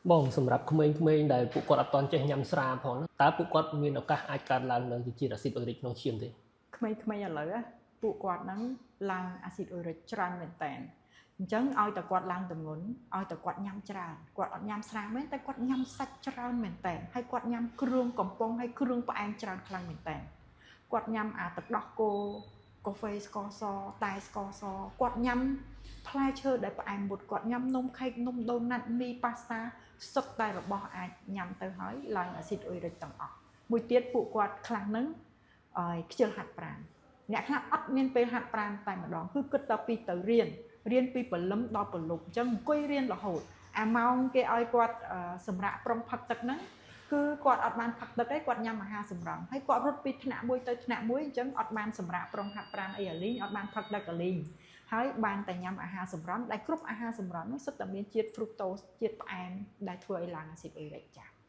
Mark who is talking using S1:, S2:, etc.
S1: បងសម្រាប់ក្មេងៗដែលពួកគាត់អត់ទាន់ចេះញ៉ាំស្រាផងហ្នឹងតើពួកគាត់មានឱកាសអាចកើតឡើងនៅជាតិអាស៊ីតអ៊ុយរិកក្នុងឈាមទេ
S2: ក្មេងៗឥឡូវពួកគាត់ហ្នឹងឡើងអាស៊ីតអ៊ុយរិកច្រើនមែនតើអញ្ចឹងឲ្យតែគាត់ឡើងទម្ងន់ឲ្យតែគាត់ញ៉ាំច្រើនគាត់អត់ញ៉ាំស្រាមែនតែគាត់ញ៉ាំសាច់ច្រើនមែនតើហើយគាត់ញ៉ាំគ្រឿងកំប៉ុងហើយគ្រឿងផ្អែមច្រើនខ្លាំងមែនតើគាត់ញ៉ាំអាទឹកដោះគោកាហ្វេស្ករសតែស្ករសគាត់ញ៉ាំផ្លែឈើដែលផ្អែមមុតគាត់ញ៉ាំនំខេកនំដូណាត់មីប៉ាស្តាសុទ្ធតែរបស់អាចញ៉ាំទៅហើយឡើងអាស៊ីតអ៊ុយរិកទាំងអស់មួយទៀតពួកគាត់ខ្លះហ្នឹងខ្ជិលហាត់ប្រាណអ្នកខ្លះអត់មានពេលហាត់ប្រាណតែម្ដងគឺគិតតែពីទៅរៀនពីព្រលឹមដល់ព្រលប់អញ្ចឹងអង្គុយរៀនរហូតអាម៉ោងគេឲ្យគាត់សម្រាប់ប្រុងផឹកទឹកហ្នឹងគឺគាត់អត់បានផឹកទឹកទេគាត់ញ៉ាំអាហារសម្រន់ហើយគាត់រត់ពីថ្នាក់មួយទៅថ្នាក់មួយអញ្ចឹងអត់បានសម្រាប់ប្រុងហាត់ប្រាណអីអាលីងអត់បានផឹកទឹកអាលីងហើយបានតែញ៉ាំអាហារសម្រន់ដែលគ្រប់អាហារសម្រន់នោះសុទ្ធតែមានជាតិហ្វ្រូកតូសជាតិផ្អែមដែលធ្វើឲ្យឡើងអាស៊ីតអ៊ុយរិកចា៎